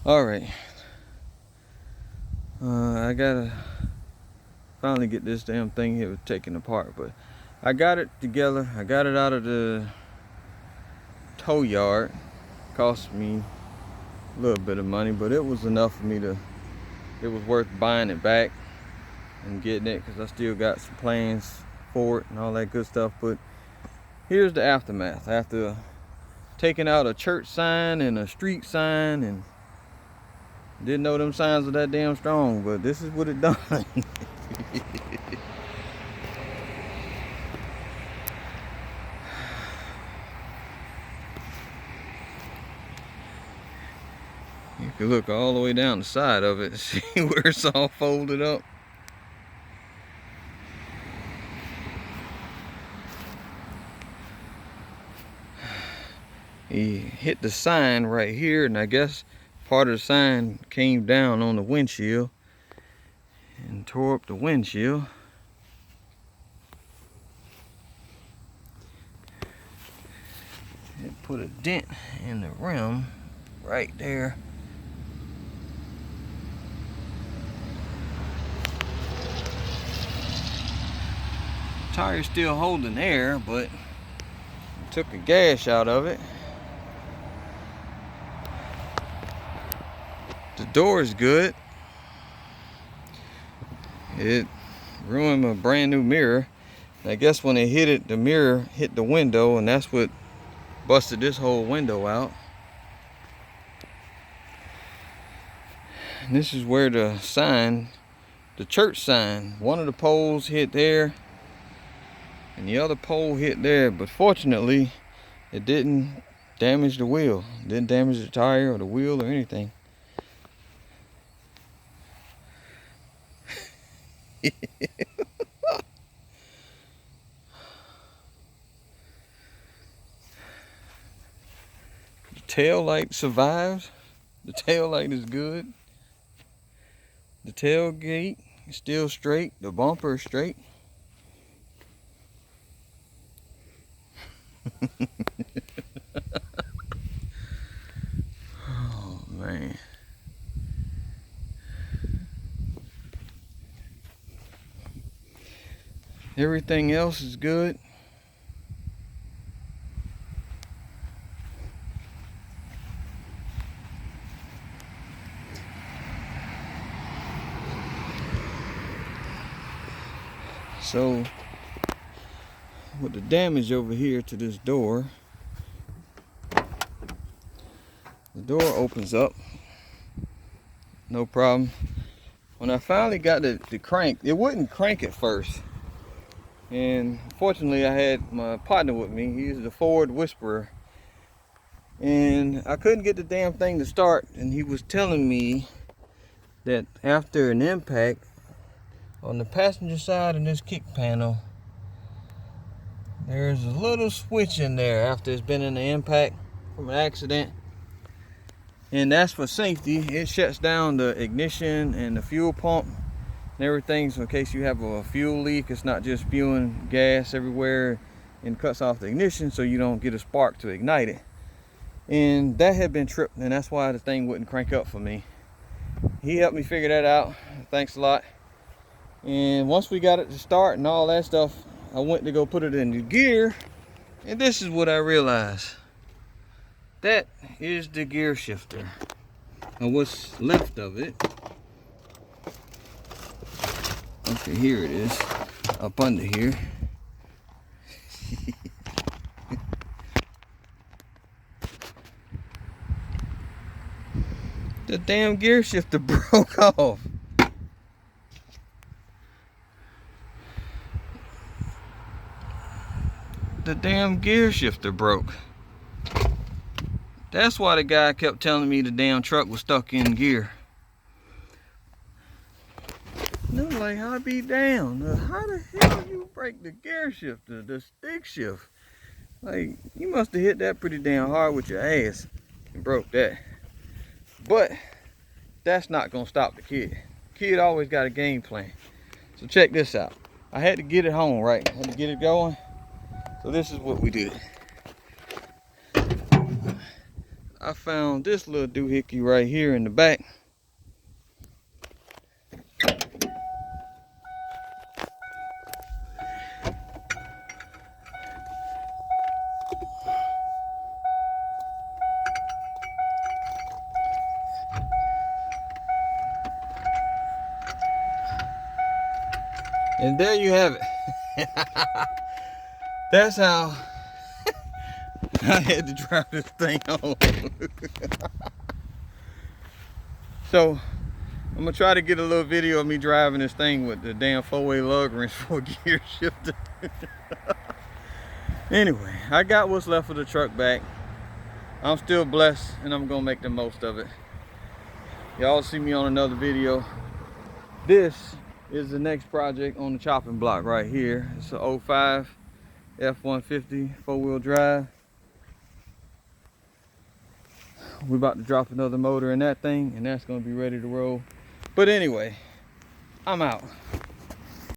All right. I gotta finally get this damn thing here taken apart, but I got it together. I got it out of the tow yard. Cost me a little bit of money, but it was enough for me to, it was worth buying it back and getting it, because I still got some plans for it and all that good stuff. But here's the aftermath. After taking out a church sign and a street sign, and didn't know them signs were that damn strong, but this is what it done. You can look all the way down the side of it and see where it's all folded up. He hit the sign right here, and I guess part of the sign came down on the windshield and tore up the windshield. It put a dent in the rim right there. Tire's still holding air, but took a gash out of it. The door is good. It ruined my brand new mirror. I guess when it hit it, the mirror hit the window, and that's what busted this whole window out. And this is where the sign, the church sign, one of the poles hit there and the other pole hit there, but fortunately it didn't damage the wheel. It didn't damage the tire or the wheel or anything. The tail light survives. The tail light is good. The tailgate is still straight. The bumper is straight. Oh man. Everything else is good. So with the damage over here to this door, the door opens up, no problem. When I finally got the crank, it wouldn't crank at first. And fortunately I had my partner with me. He's the Ford Whisperer. And I couldn't get the damn thing to start. And he was telling me that after an impact on the passenger side of this kick panel, there's a little switch in there after it's been in the impact from an accident. And that's for safety. It shuts down the ignition and the fuel pump and everything, so in case you have a fuel leak, it's not just spewing gas everywhere and cuts off the ignition, so you don't get a spark to ignite it. And that had been tripped, and that's why the thing wouldn't crank up for me. He helped me figure that out. Thanks a lot. And once we got it to start and all that stuff, I went to go put it in the gear, and this is what I realized. That is the gear shifter, or what's left of it. Okay, here it is, up under here. The damn gear shifter broke off. The damn gear shifter broke. That's why the guy kept telling me the damn truck was stuck in gear. And I'm like, I'll be damned. How the hell you break the gear shifter, the stick shift? Like, you must have hit that pretty damn hard with your ass and broke that. But that's not gonna stop the kid. Kid always got a game plan. So check this out. I had to get it home, right? I had to get it going. So this is what we did. I found this little doohickey right here in the back. And there you have it. That's how I had to drive this thing home. So I'm gonna try to get a little video of me driving this thing with the damn 4-way lug wrench for a gear shifter. Anyway, I got what's left of the truck back. I'm still blessed and I'm gonna make the most of it. Y'all see me on another video. This is the next project on the chopping block right here. It's a 05 F-150 4-wheel drive. We're about to drop another motor in that thing and that's gonna be ready to roll. But anyway, I'm out.